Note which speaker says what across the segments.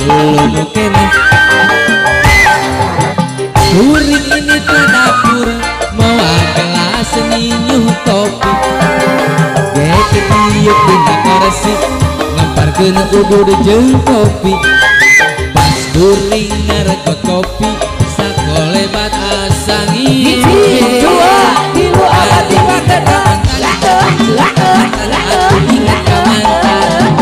Speaker 1: lulu kene. Kuring ini ke dapur mau gelas nyuh kopi. Geke tiup dina korsi ngemparkeun udur jeung kopi. Pas kuring ngarekot kopi sakolebat asa ngiri. Dua tilu abad tiga ketan ingat ka mantan.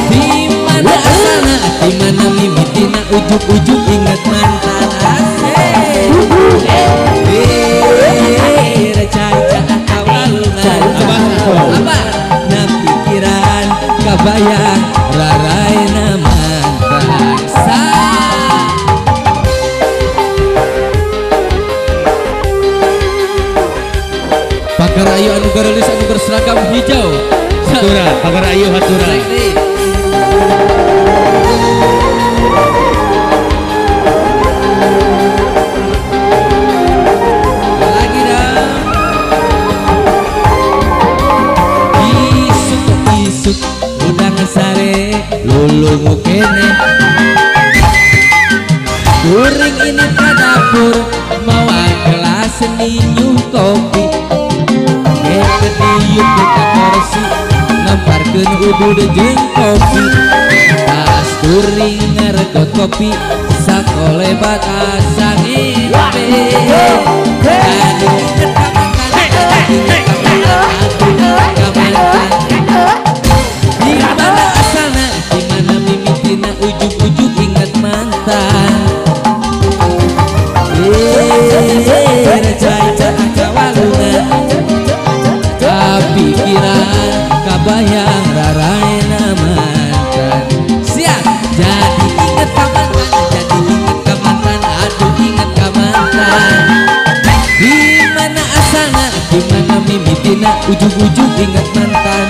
Speaker 1: Dimana asana dimana mimitina ujuk-ujuk ingat mantan. Apa na pikiran kabayang raraina mantan. Pagar ayu anu garelis anu berseragam hijau hatura pagar ayu hatura. Udang sare lulu kene. Kuring ini ke dapur mau gelas nyuh kopi. Geke tiup dina korsi ngemparkeun udur jeung kopi. Pas kuring ngarekot kopi sakolebat asa ngimpi. Dimana asana, dimana mimitina ujuk-ujuk ingat mantan. Reca kawaluna kapikiran kabayang raraina mantan. Siap jadi ingat ka mantan, jadi ingat ka mantan, aduh ingat ka mantan. Dimana asana, dimana mimitina ujuk-ujuk ingat mantan.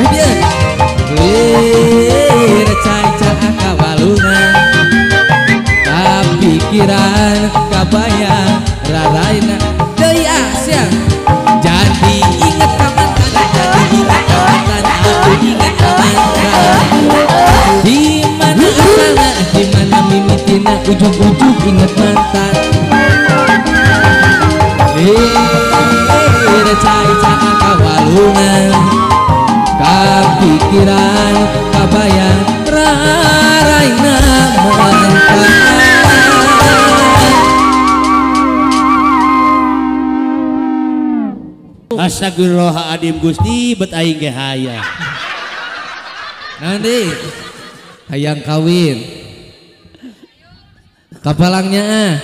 Speaker 1: Reca kawaluna kapikiran kabayang raraina deui asya. Jadi inget ka mantan, jadi inget ka mantan, aku inget ka mantan. Dimana asana, dimana mimitina ujuk-ujuk inget mantan. Reca kawaluna kapikiran kabayang raraina mantan.
Speaker 2: Astagfirullahaladzim Gusti bet aing ge hayang.
Speaker 1: Nanti hayang kawin. Kapalangnya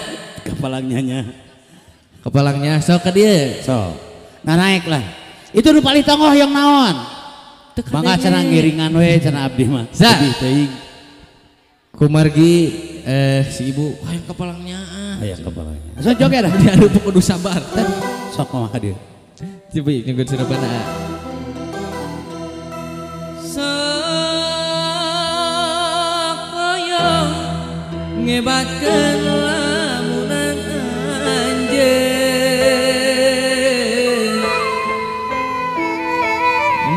Speaker 1: Kapalangnya sok ke dia.
Speaker 2: So, nah naik lah. Itu nu paling tonggoh yang naon. Mangga cenah ngiringan we cenah abdi mah. Abdi teuing.
Speaker 1: Kumargi si ibu hayang kapalangnya.
Speaker 2: Hayang kapalangnya. So joget dah.
Speaker 1: Dia anu kudu sabar.
Speaker 2: Sok mah ka dieu.
Speaker 1: Coba nyenggut surabana. Sakaya ngebatkeun lamunan anjeun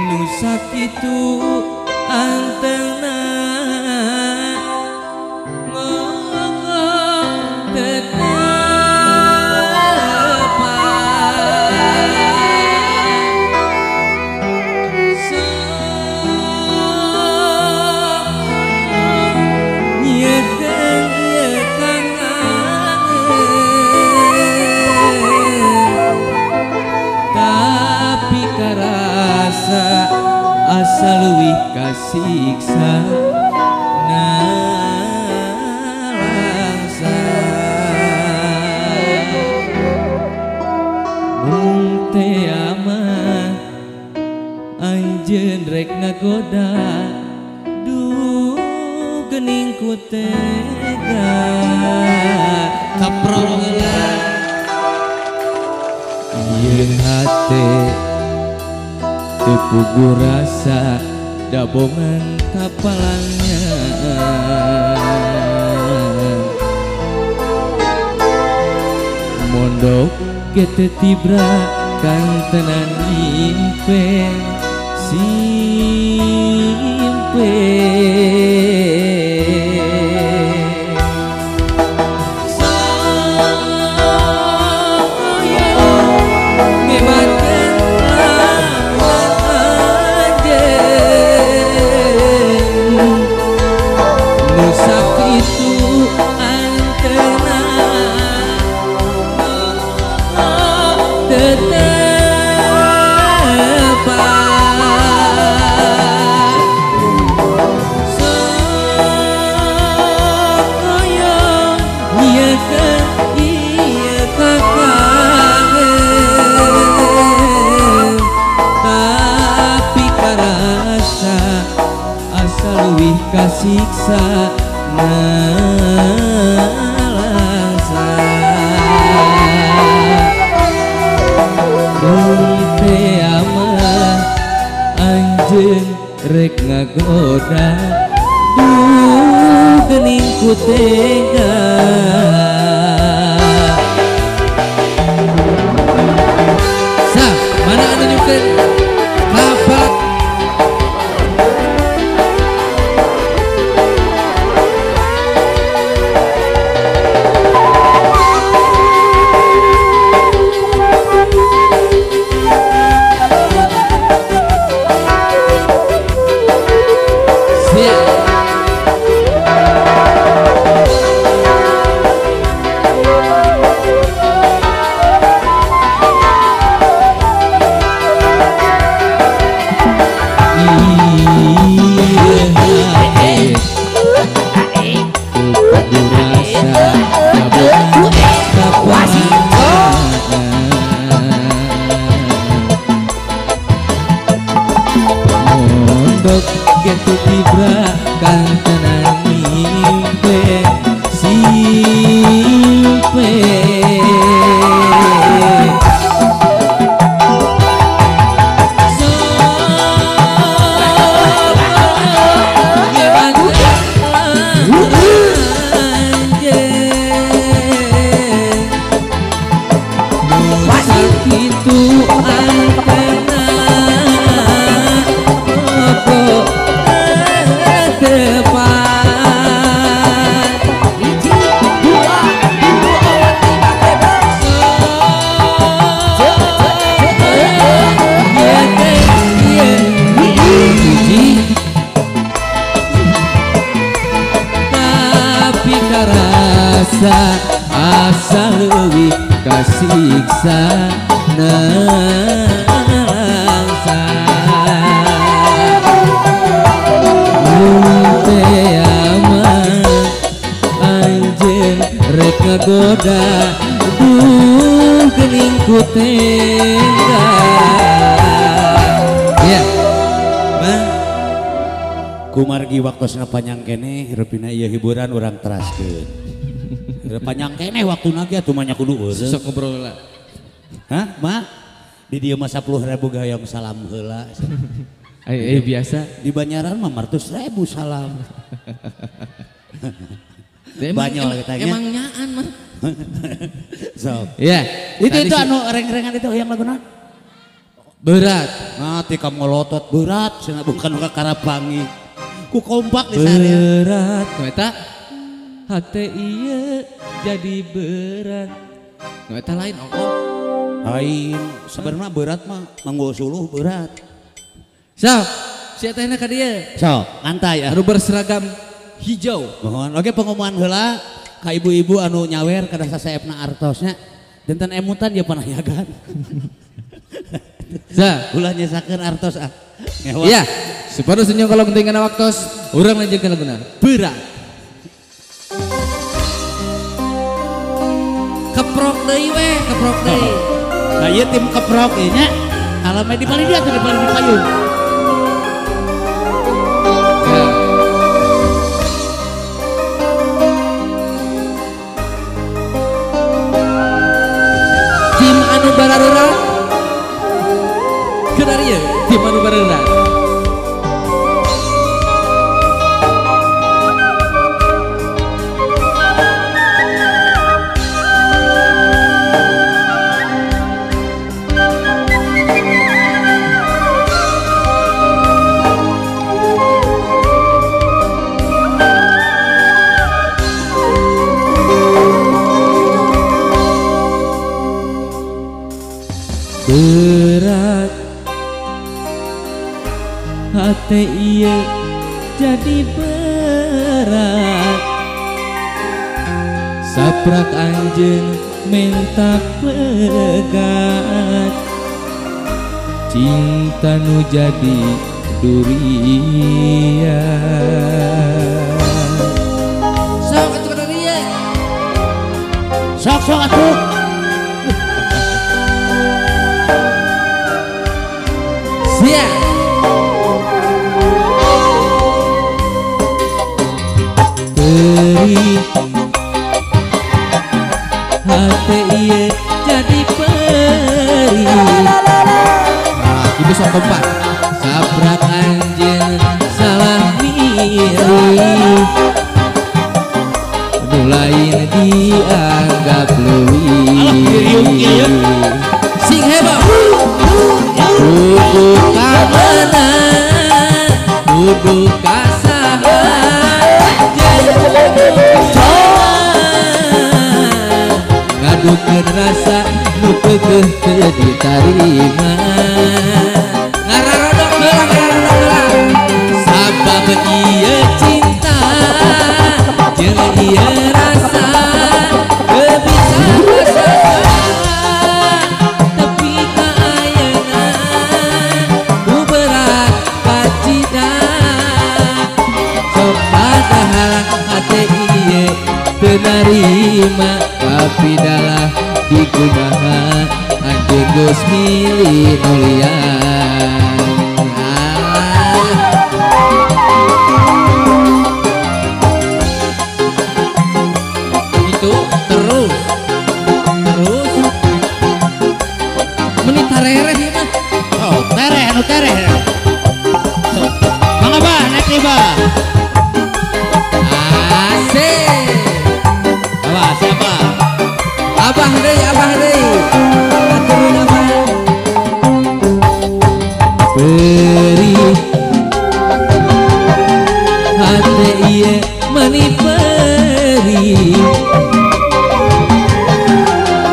Speaker 1: nu sakitu antena ngogok asa leuwih kasiksa nalangsa mung teu aman anjeun rek ngagoda duh geuning ku tega kaprol heula ieun hate pugu rasa dabongan kapalangnya mondok kete tibra kantenan impen simpen kasiksa nalangsa Rumpe amah anjeun rek ngagoda duh geuning ku tega sa mana anu nyukeun kapak gitu tibra kan tenang mimpi simpe asa leuwih kasiksa nangsa Rumpe aman anjeun rek ngagoda duh geuning ku tega ya mah
Speaker 2: kumargi waktosna panjang kene hirupina ieu hiburan urang teraskeun panjang kene waktu nage atuh mah nya kudu eureun.
Speaker 1: Sok ngobrol lah.
Speaker 2: Hah, Mak? Di dieu mah 10.000 gayong salam heula.
Speaker 1: Biasa.
Speaker 2: Di Banyaran mah 100.000 salam. Banyol katanya.
Speaker 1: Emang nyaan mah.
Speaker 2: Sok.
Speaker 1: Iya.
Speaker 2: Itu anu reng-rengan itu yang laguna.
Speaker 1: Berat.
Speaker 2: Nah, ti ka molotot berat cenah bukan ka karapangi. Ku kompak di sana.
Speaker 1: Berat. Eta hati iya jadi berat nggak eta lain ongkong
Speaker 2: lain sebenarnya berat mah manggo suluh berat
Speaker 1: so si tehna ka dieu
Speaker 2: so ngantai ya
Speaker 1: anu berseragam hijau
Speaker 2: mohon oke pengumuman heula ka ibu-ibu anu nyawer kada sasaepna artosnya dinten emutan dia panayagan
Speaker 1: sa
Speaker 2: ulah nyesakeun artos ah
Speaker 1: iya supaya senyum kalau pentingna waktos urang lanjutkeun laguna berat keprok deui we keprok deui
Speaker 2: nah ieu tim keprok ieu nya alame di paling dia tuh di paling di payung
Speaker 1: tim anu barareurang keun ieu tim anu barareurang berat hati iya jadi berat saprak anjeun minta pegat cinta nu jadi durian sok atuh kana dieu
Speaker 2: sok atuh
Speaker 1: sia sok kompak. Sabrak anjeun salah milih, nu lain dianggap leuwih. Sing heboh kudu ka mana, kudu ka saha, ngadukeun rasa nu keukeuh teu ditarima. Ngararodok heula sabab ieu cinta jeung ieu rasa teu bisa kasaha, tapi ka ayeuna ku berat pacida. Sok padahal hate ieu teu narima, tapi dalah dikumaha anjeun geus milih nu liar. Itu terus menit harere ieu mah.
Speaker 2: Oh, tereh anu tereh. Mangga Bah, naik nih Bah.
Speaker 1: Asik.
Speaker 2: Abah, siapa?
Speaker 1: Abah deui aturin abah. Beri hate ieu mani peri,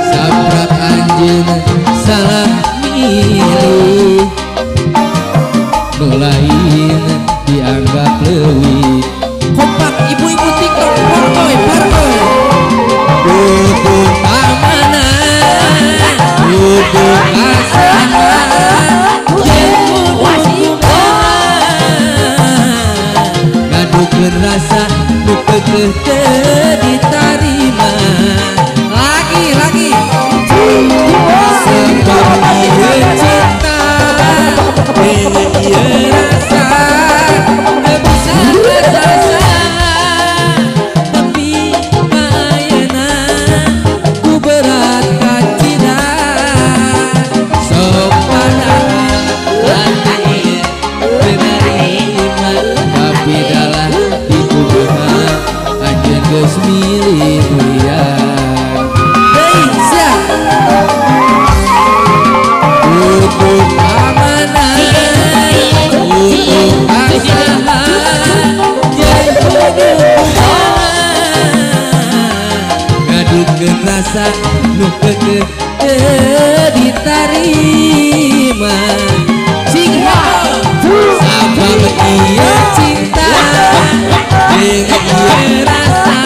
Speaker 1: sabrak anjeun salah milih, nu lain dianggap leuwih. Kompak ibu-ibu TikTok parkoy. Kudu ka mana, kudu ka saha, ngadukeun rasa nu keukeuh teu ditarima. Lagi sebab ieu cinta dengan ieu rasa teu bisa kasasa, tapi ka ayeuna ku berat kacida. Sok padahal hate ieu teu narima, tapi dalah dikumaha anjeun geus milih nu liar. Deui sia kudu ka mana, kudu ka saha, jeung kudu kumaha, ngadukeun rasa nu keukeuh teu ditarima. Sing heboh sabab ieu cinta jeung ieu rasa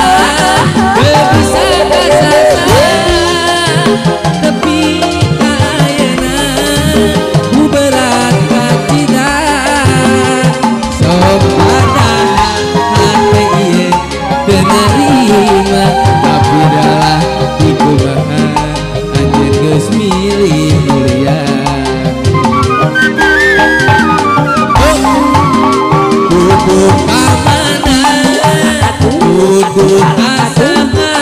Speaker 1: teu bisa kasasa, tapi ka ayeuna ku berat kacida. Sok padahal hate ieu teu narima, tapi dalah dikumaha anjeun geus milih nu liar. Kudu ka mana, kudu ka saha,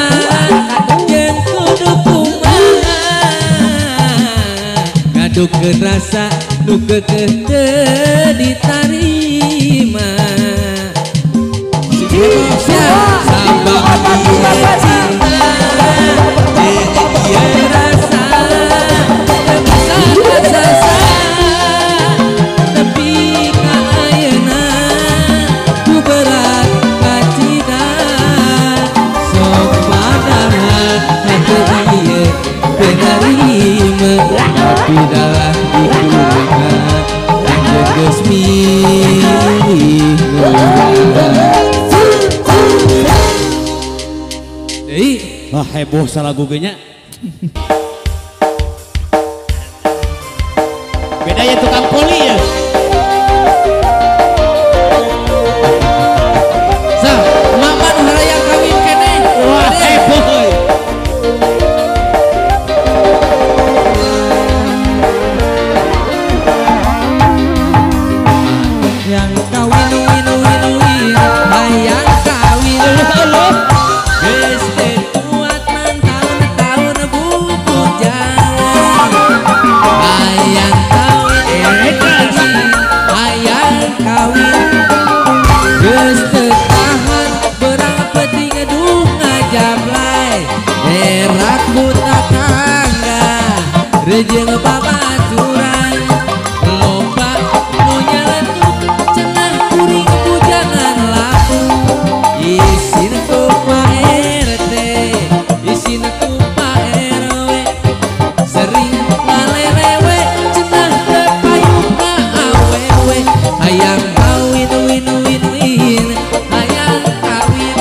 Speaker 1: jeung kudu kumaha, ngadukeun rasa nu keukeuh teu ditarima. Sabab ieu cinta jeung ieu rasa teu bisa kasasa, tapi ka ayeuna ku berat kacida. Sok padahal hate ieu teu narima, tapi dalah dikumaha anjeun geus milih nu liar.
Speaker 2: Wah, heboh salah gugenya. Bedanya tukang poli ya.
Speaker 1: Sa, mama nu harayang kawin keneh.
Speaker 2: Wah, heboh.
Speaker 1: Yang kawin hayang kawin. Geus teu kuat tahun-tahun bubuk jangan. Hayang kawin kawin geus teu tahan berapa ting aduh ngajablay berak buta tangga rejeung babaturan loba nu nyeletuk cenah kuring bujangan laku isin ku Pak RT isin ku Pak RW sering ngalelewe cenah teu payung ka awewe hayang kawin win win win hayang kawin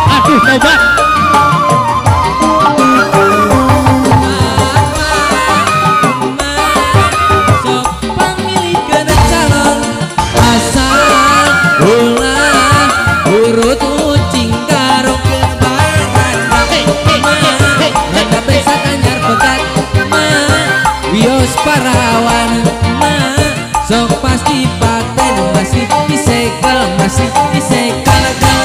Speaker 2: Aduh tobat.
Speaker 1: Parawan sok pasti paten masih disekel gal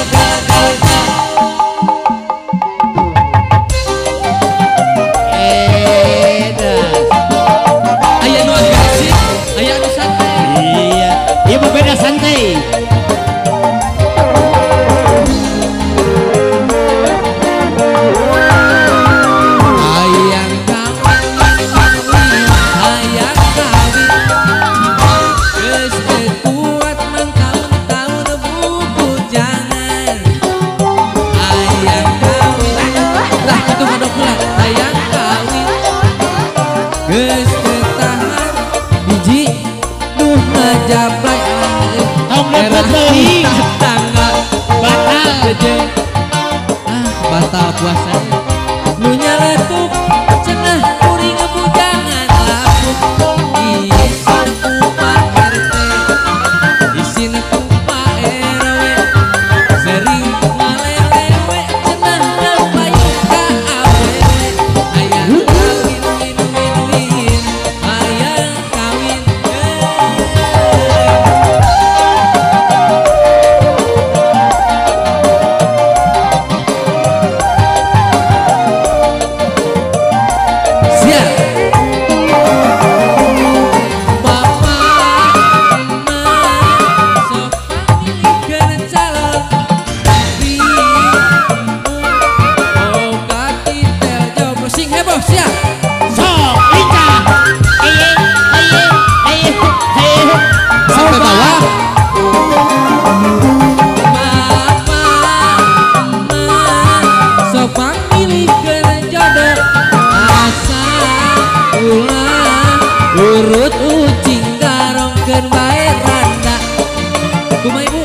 Speaker 1: aya nu agresif aya nu santai
Speaker 2: Iya, iya berbeda santai.
Speaker 1: hayang kawin hayang kawin geus teu kuat mang taun-taun buku jangan hayang kawin lah kitu kodok heula hayang kawin geus teu tahan hiji duh ngajablay
Speaker 2: Tong lepet deui.
Speaker 1: tangga
Speaker 2: Batal.
Speaker 1: jeung batal puasa nu nyeletuk cenah kuring bujangan laku isin ku Pak RT isin ku Pak RW sering ngalelewe cenah teu payung ka awewe hayang kawin win win win hayang kawin siap bapak emak sok pamilikeun calon boga titel jomblo sing heboh siap
Speaker 2: Sok lincah.
Speaker 1: sampai bawah bapak emak sok pamilikeun jodoh asa ulah urut ucing garongkeun bae randa kumaha ibu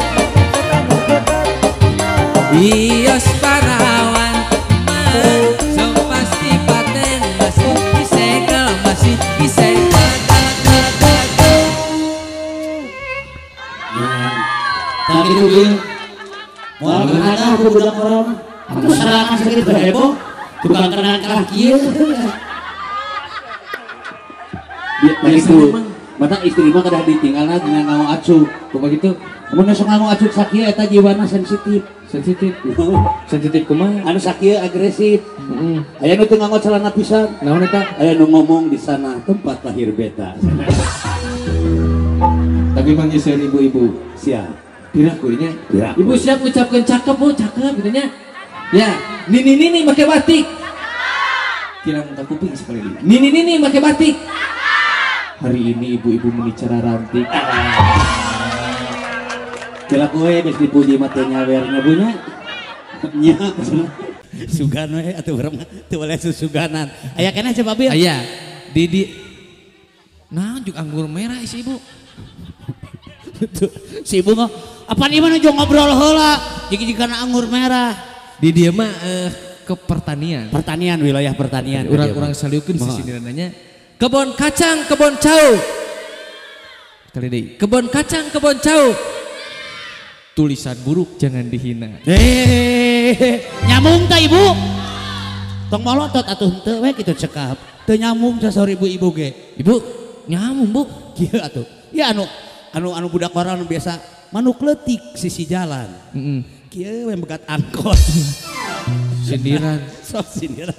Speaker 1: ios parawan sok pasti paten masih disegel
Speaker 2: Tak gitu Bil. Mau kemana aku budak orang? Aku serangan sakit heboh. Tukang kenal kerah kieu. Mata istri mah kada ditinggalna dengan ngau acu.
Speaker 1: kumaha gitu
Speaker 2: Mun sok ngau acu sakieu eta jiwana sensitif.
Speaker 1: sensitif kumaha
Speaker 2: Anu sakieu agresif. Aya nu teu nganggo celana pisan.
Speaker 1: naon eta
Speaker 2: Aya nu ngomong di sana tempat lahir beta.
Speaker 1: tapi manggiseun ibu-ibu
Speaker 2: Siap.
Speaker 1: piraku nya
Speaker 2: Piraku.
Speaker 1: ibu siap ucapkan cakep bu cakep gitu nya ya nini make batik kira muka kuping sekali lagi nini make batik hari ini ibu-ibu menicara ranting
Speaker 2: Kira kowe geus dipuji mah teu nyawernya bunya. Nya sugan we atuh urang teu boleh susuganan. Aya keneh coba Bil.
Speaker 1: aya di nah juk anggur merah si ibu
Speaker 2: Si ibu mah apa nih mana jo ngobrol heula jika anggur merah.
Speaker 1: di dia mah ke pertanian
Speaker 2: Pertanian, wilayah pertanian.
Speaker 1: orang-orang saliukeun sisi nanya kebon kacang kebon cau Sekali deui. Kebon kacang, kebon cau. Tulisan buruk jangan dihina.
Speaker 2: Nyamung teh ibu. Tong molotot atuh henteu we kitu cekap. Teu nyamung sasor ibu-ibu ge.
Speaker 1: Ibu, nyamung bu.
Speaker 2: Kieu atuh. Ya anu budak orang biasa manuk leutik sisi jalan. Kieu we begat angkot.
Speaker 1: Sindiran.
Speaker 2: Sok sindiran.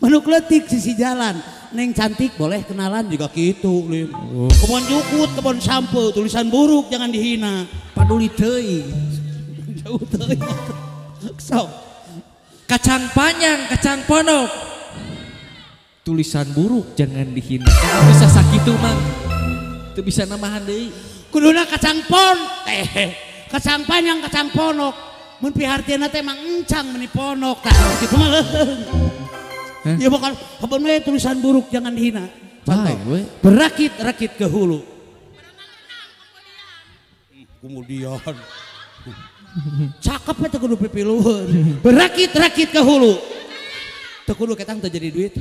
Speaker 2: Manuk leutik sisi jalan. Neng cantik boleh kenalan juga gitu Lim. Kebon jukut, kebon sampo, tulisan buruk jangan dihina.
Speaker 1: Paduli teuing.
Speaker 2: Jauh teuing. Sok.
Speaker 1: Kacang panjang, kacang ponok. Tulisan buruk jangan dihina. Bisa sakitu mah. Teu bisa namahan deui.
Speaker 2: Kuduna kacang pon. Kacang panjang, kacang ponok. Mun pihartieuna teh mang encang meni ponok tah kitu mah leuheung. Ya bakal kapan we tulisan buruk jangan dihina. Contoh, berakit-rakit ke hulu. Kemudian cakep eta kudu pipiluhun. Berakit-rakit ke hulu. Teu kudu ketang teu jadi duit.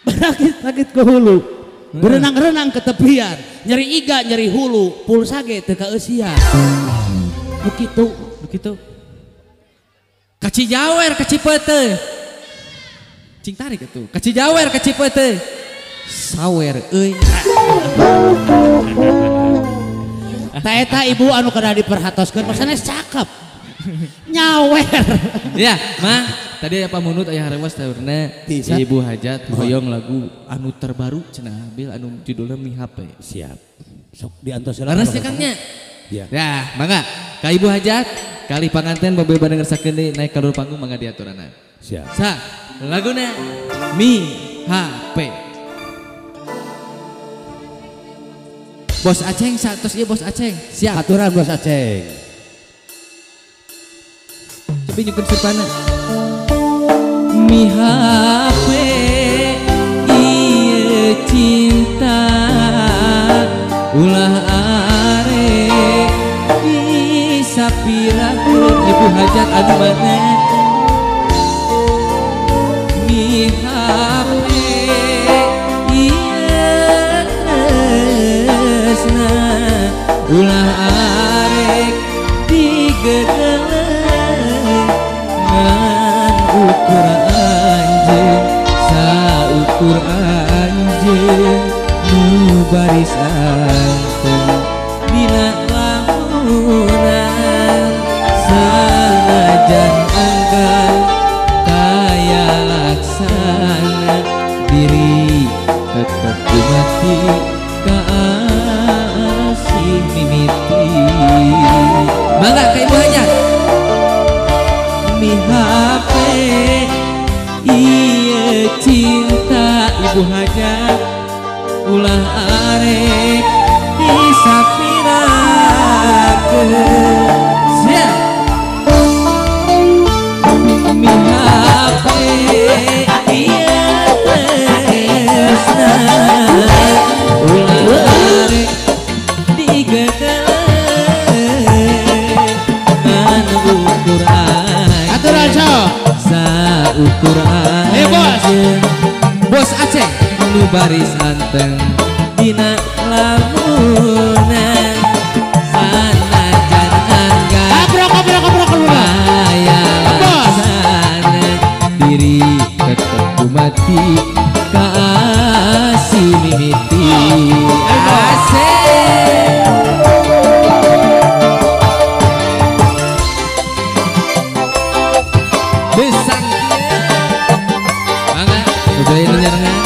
Speaker 2: Berakit-rakit ke hulu. Berenang-renang ke tepian, nyari iga, nyari hulu, pulsa ge teu kaeusian. Begitu.
Speaker 1: Kaci jawer, kaci peuteuh. Cing tarik itu. Kaci jawer, kaci peuteuh. Sawer euy.
Speaker 2: Ta eta ibu anu kada diperhatoskeun maksana cakep. Nyawer.
Speaker 1: Ya, mah tadi apa munut aya harewas taurna Ibu Hajat hoyong lagu anu terbaru cenah Bil anu judulna Mi HP.
Speaker 2: Siap. Sok diantos
Speaker 1: laras ya Kangnya.
Speaker 2: Ya.
Speaker 1: Ya, mangga ka Ibu Hajat kali panganten babe badengersakeun deui naik ka lur panggung mangga diaturana.
Speaker 2: Siap.
Speaker 1: Sa laguna Mi HP. Bos Aceng satos ieu Bos Aceng. Siap.
Speaker 2: Aturan Bos Aceng.
Speaker 1: Coba nyukeun supana. Mi HP ieu cinta ulah arek bisa pirakeun Ibu Hajat anu mana. Mi HP ieu ulah arek digegeleun ngan ukur anjeun saukur anjeun nu baris anteng dina lamunan sanajan anggan kaya laksana diri tetep mati kaasih mimiti. Mangga ka Ibu Hajat. Mi HP ieu cinta Ibu Hajat ulah arek disapirakeun. Siap. Mi HP ieu tresna ulah arek digegeleun ngan ukur
Speaker 2: Aturan sok.
Speaker 1: saukur anjeun Bos Aceh nu baris anteng dina lamunan sanajan anggan
Speaker 2: Kabrok
Speaker 1: kaya laksana diri tetep mati kaasih mimiti. Asik. Besang mangga udah ini nyerengan.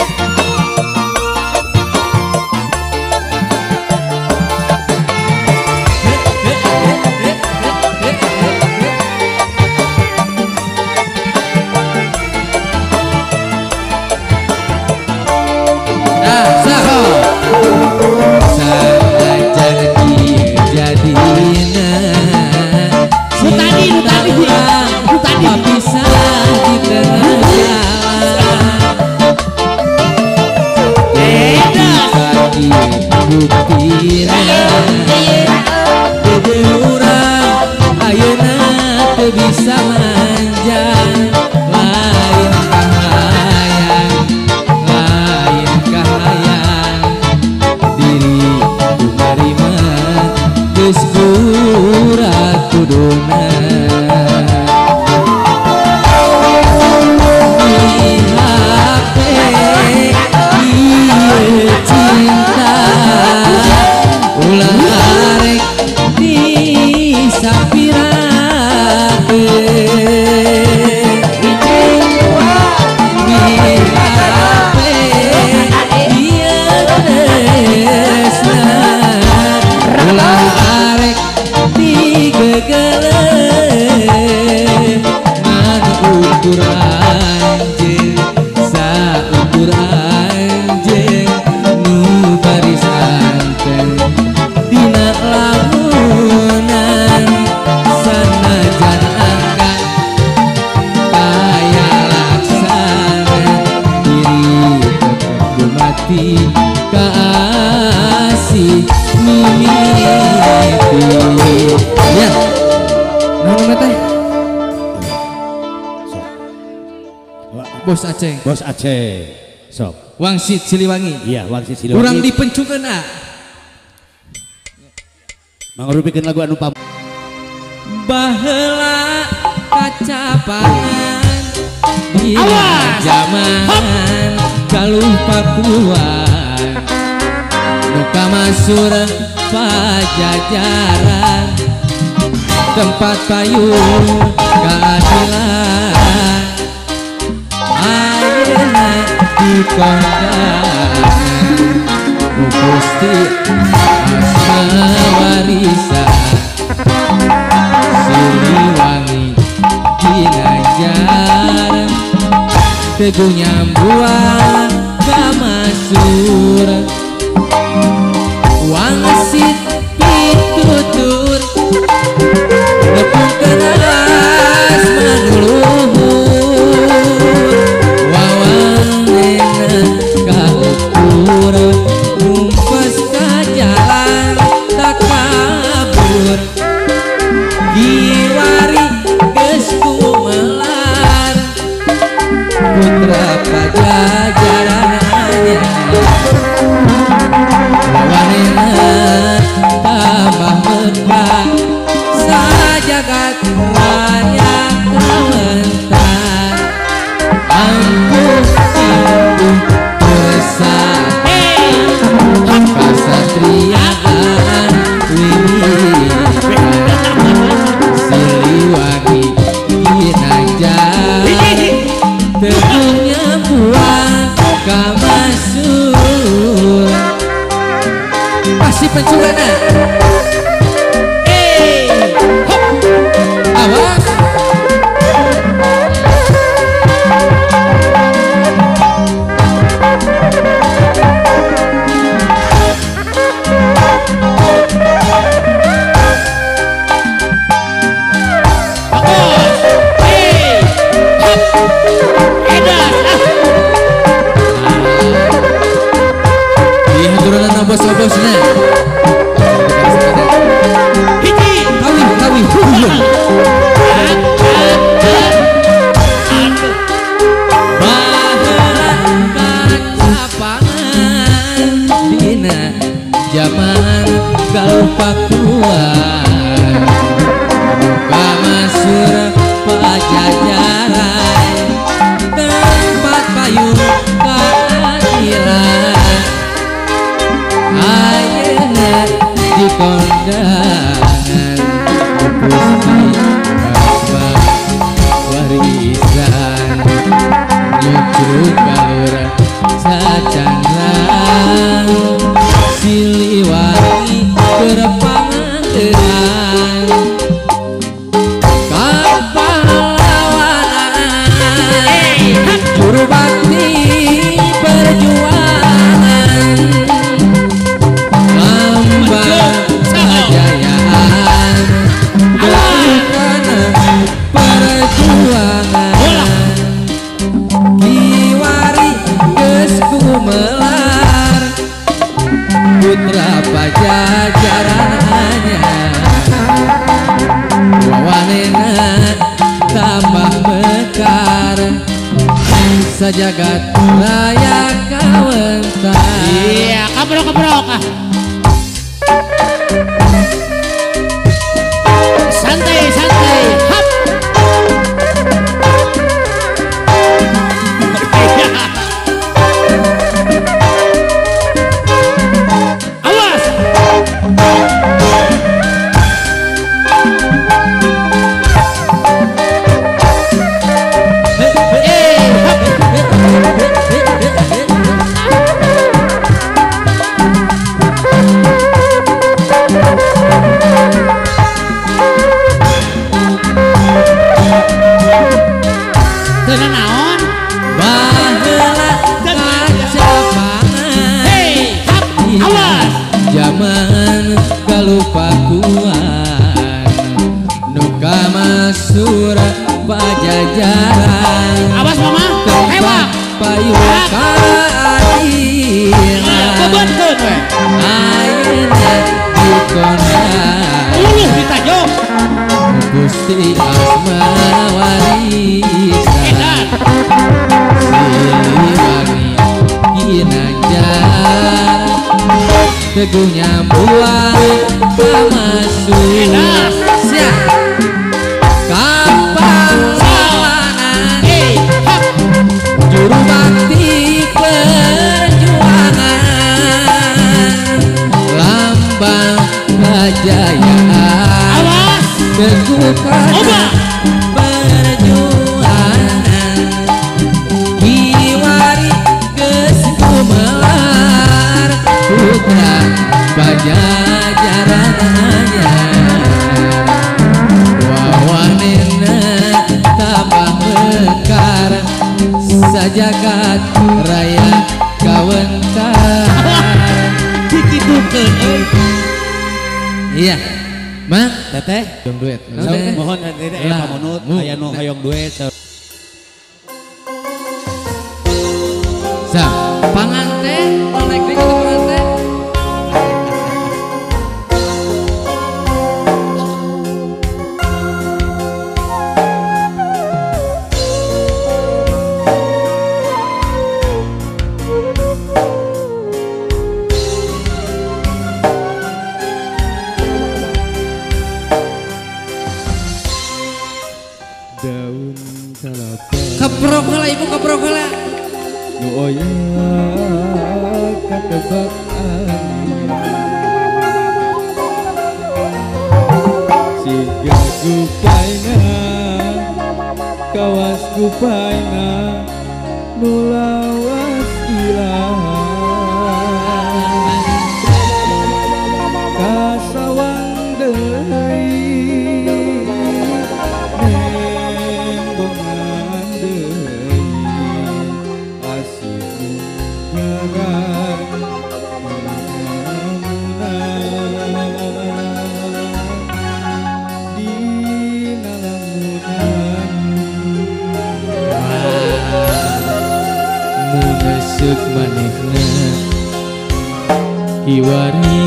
Speaker 1: geus gurat kuduna di HP ieu cinta ulah arek disapirakeun di HP ieu tresna ulah arek digegeleun ngan ukur anjeun saukur anjeun nu bari santen dina lamunan sanajan angka kaya laksana diri tetep mati kasih mimiti ya naon teh Bos Aceh
Speaker 2: Bos Aceh sok
Speaker 1: Wangsit Siliwangi
Speaker 2: iya Wangsit Siliwangi
Speaker 1: urang dipencukeun ah
Speaker 2: mangurupikeun lagu anu pam
Speaker 1: baheula kacapangan di zaman galuh pakuan nu kamasur pajajaran tempat payung keadilan ayeuna di kondangan ku Gusti asma warisan Siliwangi dinajar teguh nyambuan kamasur wangsit pitutur nepung keras manuluhur wawanena kaukur numpas ka jalan tak kabur Giwari geus kumelar putra pajajaran anyar lawanena tambah megah sajagat raya kawentar ampuh impuh bersama kasatriaan Siliwangi dinajar teguhnya buah kamasur pasti pencurana awas bos-bosnya kawin baheula kacapangan dina zaman galuh pakuan kamasur pajajaran tempat payung keadilan ayeuna di kondangan Gusti asma warisan nyucuk kalura sacandrang Siliwangi keur panganeuran kapahlawanan juru bakti perjuangan kejayaan bukan perjuangan Giwari geus kumelar putra pajajaran anyar wawanena tambah mekar sajagat raya kawentar
Speaker 2: iya kabrok ah
Speaker 3: pakuan nuka masur pajajaran
Speaker 2: Awas mama, hewa.
Speaker 3: payuka adina
Speaker 2: Kebeutkeun we.
Speaker 3: ayeuna dikona
Speaker 2: Uluh ditajong.
Speaker 3: Gusti Asma warisan
Speaker 2: Edan.
Speaker 3: Siliwangi Ginanjar teguhnya buah pamasuk
Speaker 2: Edan.
Speaker 3: siap kapal sawangan
Speaker 2: Hap.
Speaker 3: juru bakti perjuangan lambang kejayaan
Speaker 2: Awas.
Speaker 3: teguhkan
Speaker 2: Oba.
Speaker 3: perjuangan kiwari kesumelar putra pajajaran anyar wawanena tambah mekar sajagat raya kawentar
Speaker 2: Dikitukeun euy.
Speaker 3: iya mang
Speaker 2: Teteh.
Speaker 3: dong duet
Speaker 2: Mohon teteh
Speaker 3: Lah,
Speaker 2: pamunut
Speaker 3: mu.
Speaker 2: aya nu hayong duet.
Speaker 3: sa panganten naik di panganten
Speaker 4: daun kelapa
Speaker 3: keprok heula ibu keprok heula
Speaker 4: nu oya katebak angin siga gupaina kawas gupaina nu lawas ilahan kasawang deui nembongan deui asih jagan dina lamunan
Speaker 3: munesuk manehna kiwari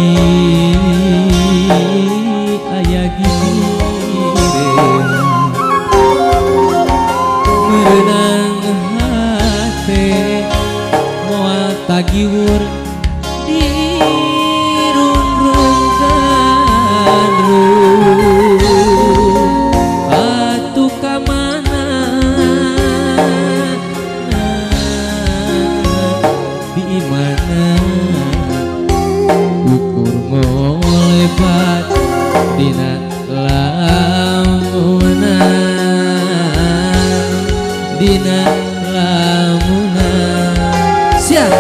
Speaker 3: aya gireun merenang hate moal tagiwur dirunrungkan atuh ka mana di mana ukur ngolebat dina lamunan dina lamunan siap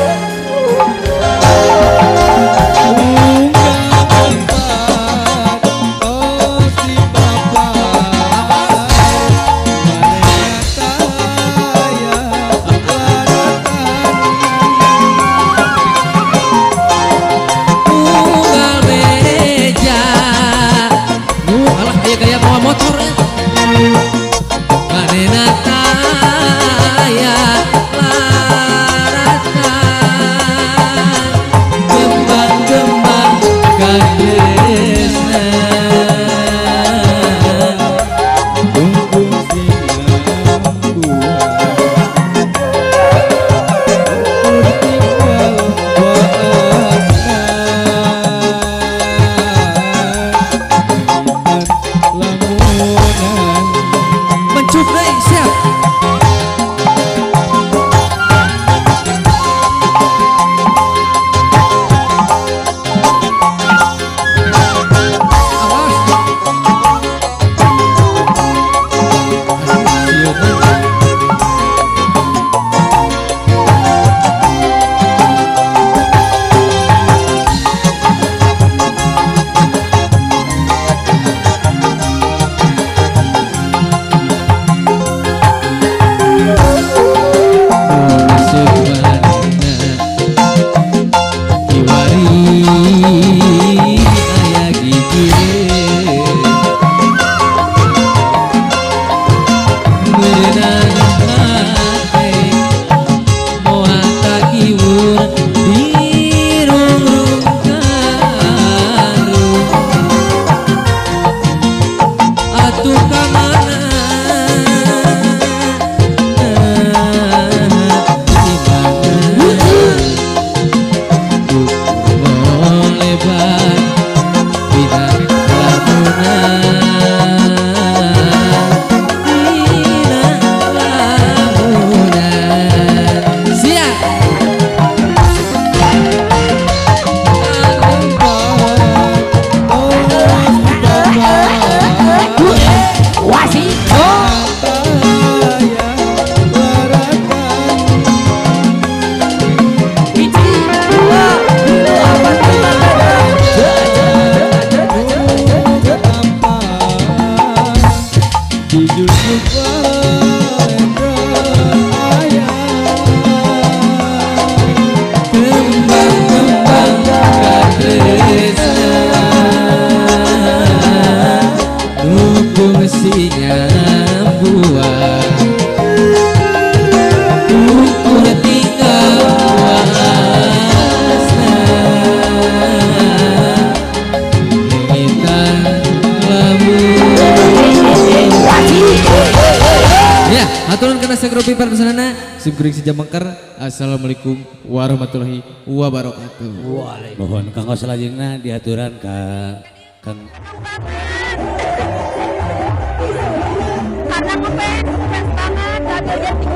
Speaker 3: merenang hati moa takiwur di rung-rung karung atuh kamana di mana lebar dina lamunan dina lamunan siap kembang-kembang katresna dukung sinya buah ukur tinggal puasna lengitan lamun ya aturan kena sekropi perpesanana simkuring si Jamangkar. Assalamualaikum warahmatullahi wabarakatuh.
Speaker 2: Mohon kanggo salajengna diaturan ka Kang
Speaker 5: karena ngefans banget,